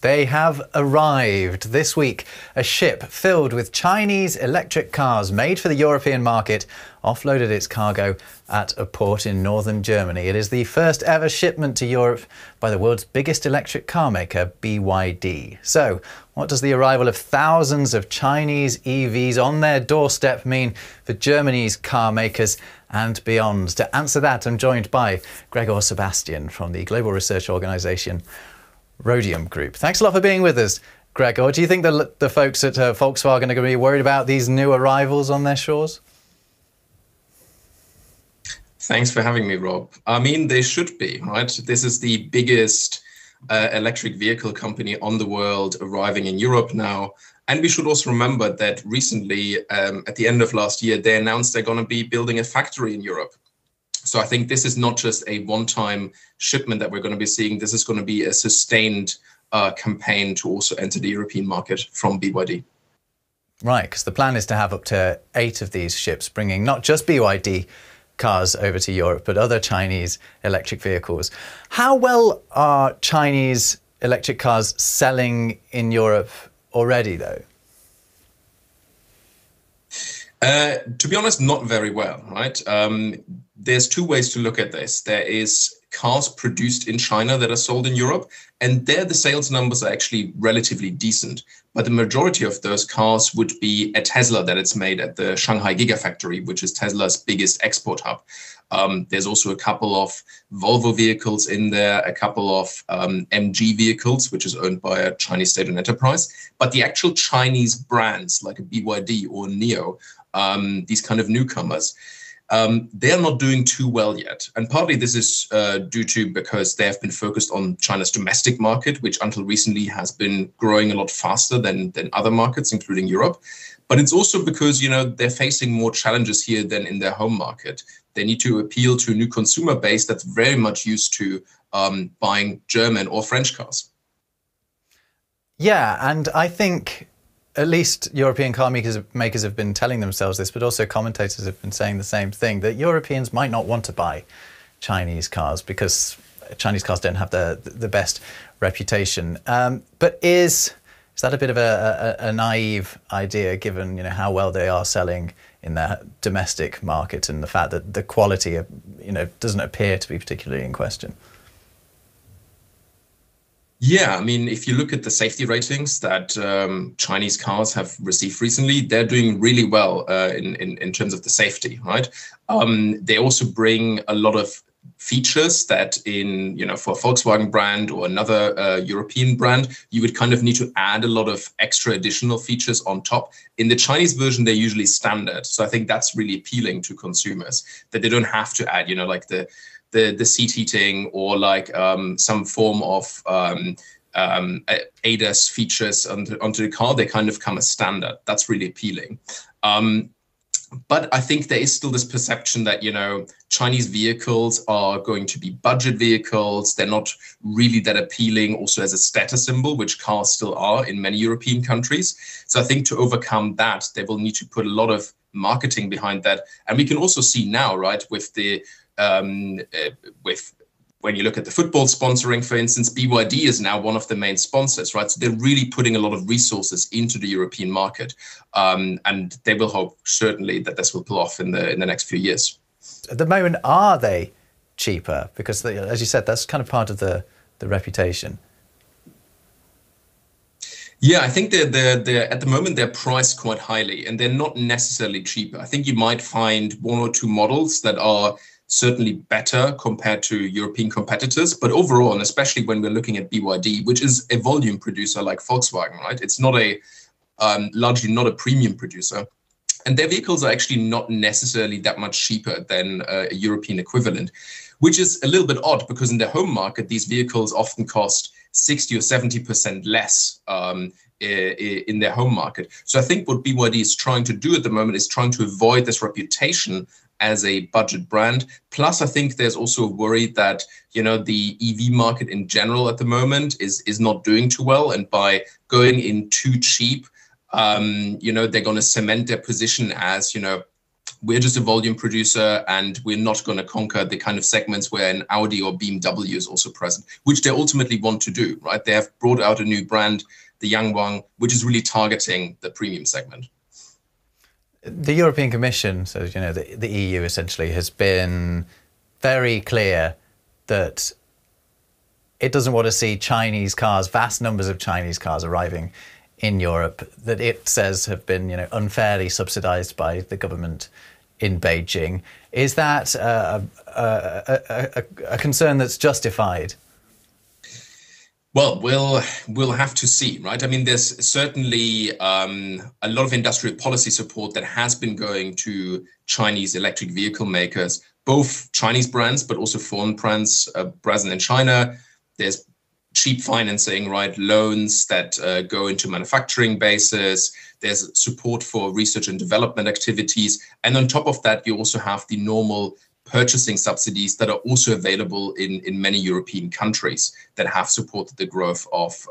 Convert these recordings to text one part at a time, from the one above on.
They have arrived this week. A ship filled with Chinese electric cars made for the European market offloaded its cargo at a port in northern Germany. It is the first ever shipment to Europe by the world's biggest electric car maker, BYD. So, what does the arrival of thousands of Chinese EVs on their doorstep mean for Germany's car makers and beyond? To answer that, I'm joined by Gregor Sebastian from the global research organisation Rhodium Group. Thanks a lot for being with us, Gregor. Do you think the folks at Volkswagen are going to be worried about these new arrivals on their shores? Thanks for having me, Rob. I mean, they should be, right? This is the biggest electric vehicle company on the world arriving in Europe now. And we should also remember that recently, at the end of last year, they announced they're going to be building a factory in Europe. So I think this is not just a one-time shipment that we're going to be seeing. This is going to be a sustained campaign to also enter the European market from BYD. Right, because the plan is to have up to 8 of these ships bringing not just BYD cars over to Europe, but other Chinese electric vehicles. How well are Chinese electric cars selling in Europe already, though? To be honest, not very well, right? There's 2 ways to look at this. There is cars produced in China that are sold in Europe, and there the sales numbers are actually relatively decent. But the majority of those cars would be a Tesla that it's made at the Shanghai Gigafactory, which is Tesla's biggest export hub. There's also a couple of Volvo vehicles in there, a couple of MG vehicles, which is owned by a Chinese state-owned enterprise. But the actual Chinese brands like a BYD or NIO, these kind of newcomers, they are not doing too well yet. And partly this is due to because they have been focused on China's domestic market, which until recently has been growing a lot faster than other markets, including Europe. But it's also because, you know, they're facing more challenges here than in their home market. They need to appeal to a new consumer base that's very much used to buying German or French cars. Yeah, and I think at least European car makers have been telling themselves this, but also commentators have been saying the same thing, that Europeans might not want to buy Chinese cars because Chinese cars don't have the best reputation. But is that a bit of a naive idea, given how well they are selling in their domestic market and the fact that the quality doesn't appear to be particularly in question? Yeah, I mean, if you look at the safety ratings that Chinese cars have received recently, they're doing really well in terms of the safety, right? They also bring a lot of features that for a Volkswagen brand or another European brand, you would kind of need to add a lot of extra additional features on top. In the Chinese version, they're usually standard. So I think that's really appealing to consumers, that they don't have to add, like the seat heating or like some form of ADAS features onto the car. They kind of come as standard. That's really appealing. But I think there is still this perception that, Chinese vehicles are going to be budget vehicles. They're not really that appealing also as a status symbol, which cars still are in many European countries. So I think to overcome that, they will need to put a lot of marketing behind that. And we can also see now, right, with the when you look at the football sponsoring, for instance, BYD is now one of the main sponsors, right? So they're really putting a lot of resources into the European market, and they will hope certainly that this will pull off in the next few years. At the moment, are they cheaper? Because as you said, that's kind of part of the reputation. Yeah, I think they're at the moment they're priced quite highly, and they're not necessarily cheaper. I think you might find 1 or 2 models that are certainly better compared to European competitors. But overall, and especially when we're looking at BYD, which is a volume producer like Volkswagen, right? It's not largely not a premium producer. And their vehicles are actually not necessarily that much cheaper than a European equivalent, which is a little bit odd because in their home market, these vehicles often cost 60 or 70% less in their home market. So I think what BYD is trying to do at the moment is trying to avoid this reputation as a budget brand. Plus, I think there's also a worry that, the EV market in general at the moment is not doing too well. And by going in too cheap, they're going to cement their position as, we're just a volume producer and we're not going to conquer the kind of segments where an Audi or BMW is also present, which they ultimately want to do, right? They have brought out a new brand, the Yangwang, which is really targeting the premium segment. The European Commission, so the EU essentially, has been very clear that it doesn't want to see Chinese cars, vast numbers of Chinese cars arriving in Europe, that it says have been unfairly subsidized by the government in Beijing. Is that a concern that's justified? Well, we'll have to see, right? I mean, there's certainly a lot of industrial policy support that has been going to Chinese electric vehicle makers, both Chinese brands, but also foreign brands present in China. There's cheap financing, right? Loans that go into manufacturing bases. There's support for research and development activities. And on top of that, you also have the normal purchasing subsidies that are also available in many European countries that have supported the growth of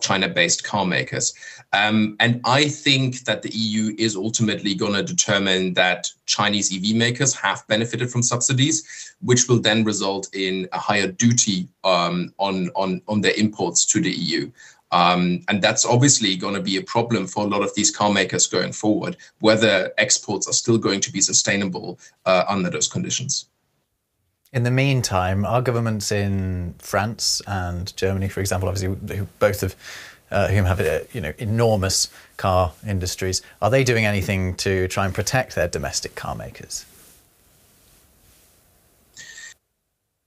China-based car makers. And I think that the EU is ultimately going to determine that Chinese EV makers have benefited from subsidies, which will then result in a higher duty on their imports to the EU. And that's obviously going to be a problem for a lot of these car makers going forward, whether exports are still going to be sustainable under those conditions. In the meantime, our governments in France and Germany, for example, obviously, who both have enormous car industries, are they doing anything to try and protect their domestic car makers?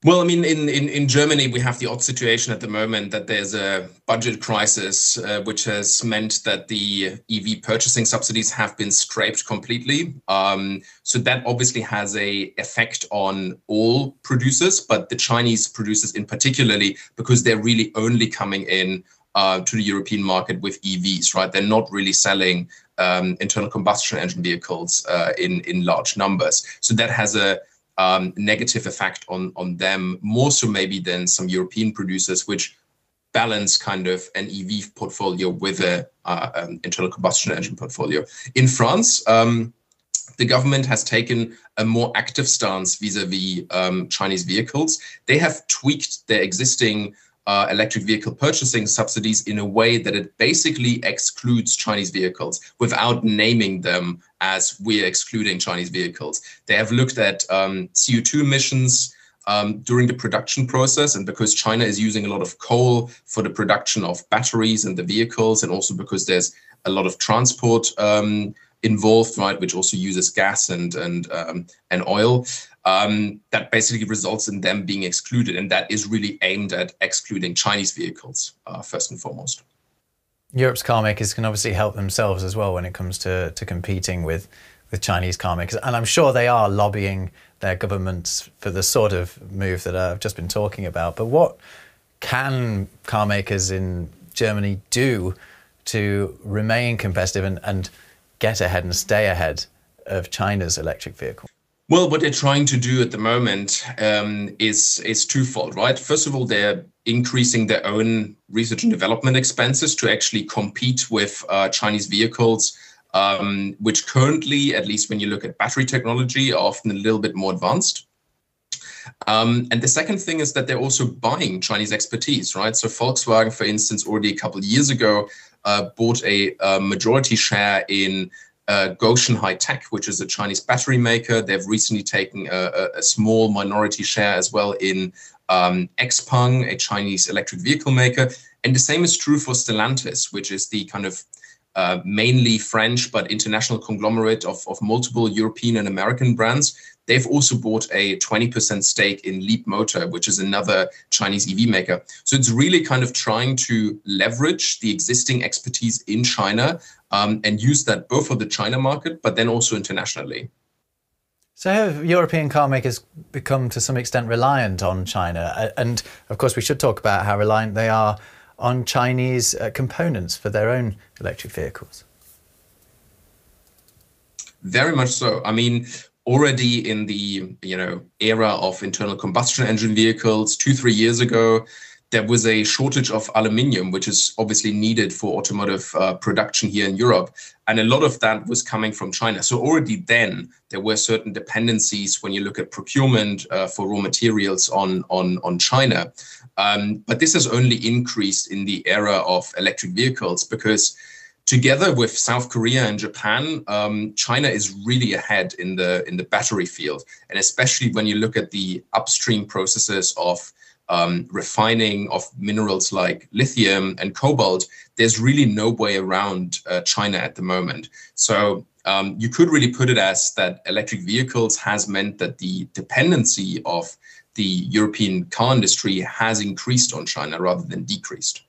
Well, I mean, in Germany, we have the odd situation at the moment that there's a budget crisis, which has meant that the EV purchasing subsidies have been scraped completely. So that obviously has an effect on all producers, but the Chinese producers in particularly, because they're really only coming in to the European market with EVs, right? They're not really selling internal combustion engine vehicles in large numbers. So that has a negative effect on them, more so maybe than some European producers, which balance kind of an EV portfolio with an internal combustion engine portfolio. In France, the government has taken a more active stance vis-a-vis Chinese vehicles. They have tweaked their existing electric vehicle purchasing subsidies in a way that it basically excludes Chinese vehicles without naming them as we're excluding Chinese vehicles. They have looked at CO2 emissions during the production process, and because China is using a lot of coal for the production of batteries and the vehicles, and also because there's a lot of transport involved, right, which also uses gas and oil. That basically results in them being excluded, and that is really aimed at excluding Chinese vehicles first and foremost. Europe's car makers can obviously help themselves as well when it comes to competing with Chinese car makers, and I'm sure they are lobbying their governments for the sort of move that I've just been talking about. But what can car makers in Germany do to remain competitive and get ahead and stay ahead of China's electric vehicle? Well, what they're trying to do at the moment is twofold, right? First of all, they're increasing their own research and development expenses to actually compete with Chinese vehicles, which currently, at least when you look at battery technology, are often a little bit more advanced. And the second thing is that they're also buying Chinese expertise, right? So Volkswagen, for instance, already a couple of years ago, bought a majority share in Gotion High Tech, which is a Chinese battery maker. They've recently taken a small minority share as well in Xpeng, a Chinese electric vehicle maker. And the same is true for Stellantis, which is the kind of mainly French but international conglomerate of multiple European and American brands. They've also bought a 20% stake in Leapmotor, which is another Chinese EV maker. So it's really kind of trying to leverage the existing expertise in China and use that both for the China market, but then also internationally. So have European car makers become to some extent reliant on China? And of course, we should talk about how reliant they are on Chinese components for their own electric vehicles. Very much so. I mean, already in the era of internal combustion engine vehicles 2-3 years ago, there was a shortage of aluminium, which is obviously needed for automotive production here in Europe. And a lot of that was coming from China. So already then there were certain dependencies when you look at procurement for raw materials on China. But this has only increased in the era of electric vehicles because together with South Korea and Japan, China is really ahead in the battery field. And especially when you look at the upstream processes of refining of minerals like lithium and cobalt, there's really no way around China at the moment. So you could really put it as that electric vehicles has meant that the dependency of the European car industry has increased on China rather than decreased.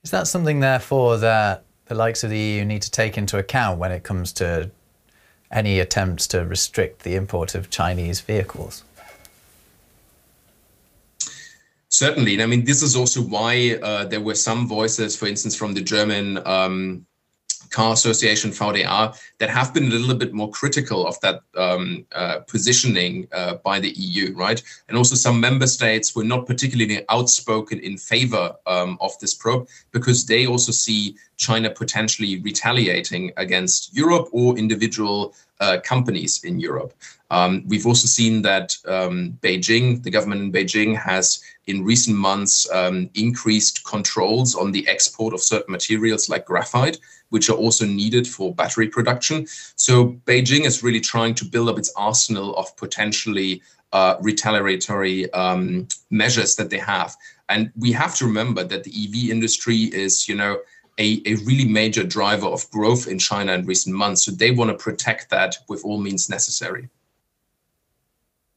Is that something, therefore, that the likes of the EU need to take into account when it comes to any attempts to restrict the import of Chinese vehicles? Certainly. I mean, this is also why there were some voices, for instance, from the German car association VDA, that have been a little bit more critical of that positioning by the EU, right? And also some member states were not particularly outspoken in favor of this probe because they also see China potentially retaliating against Europe or individual companies in Europe. We've also seen that Beijing, the government in Beijing, has in recent months increased controls on the export of certain materials like graphite, which are also needed for battery production. So Beijing is really trying to build up its arsenal of potentially retaliatory measures that they have. And we have to remember that the EV industry is, a really major driver of growth in China in recent months. So they want to protect that with all means necessary.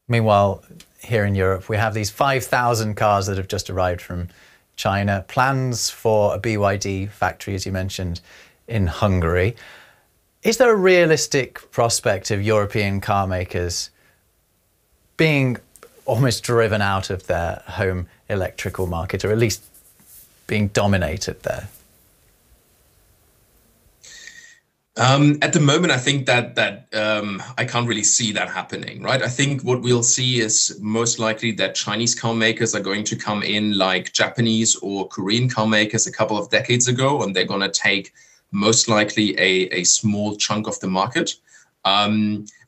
Meanwhile, here in Europe, we have these 5,000 cars that have just arrived from China, plans for a BYD factory, as you mentioned, in Hungary. Is there a realistic prospect of European car makers being almost driven out of their home electrical market, or at least being dominated there? At the moment, I think that I can't really see that happening, right? I think what we'll see is most likely that Chinese car makers are going to come in like Japanese or Korean car makers a couple of decades ago, and they're going to take most likely a small chunk of the market.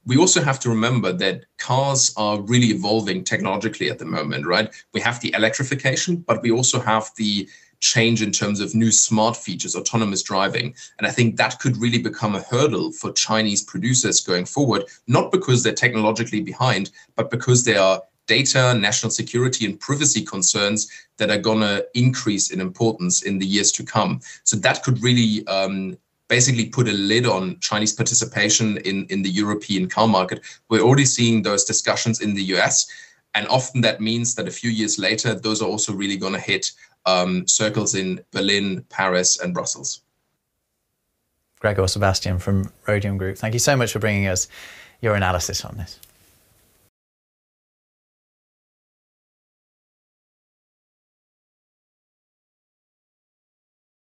We also have to remember that cars are really evolving technologically at the moment, right? We have the electrification, but we also have the change in terms of new smart features, autonomous driving. And I think that could really become a hurdle for Chinese producers going forward, not because they're technologically behind, but because there are data, national security, and privacy concerns that are going to increase in importance in the years to come. So that could really basically put a lid on Chinese participation in the European car market. We're already seeing those discussions in the US. And often that means that a few years later, those are also really going to hit circles in Berlin, Paris, and Brussels. Gregor Sebastian from Rhodium Group, thank you so much for bringing us your analysis on this.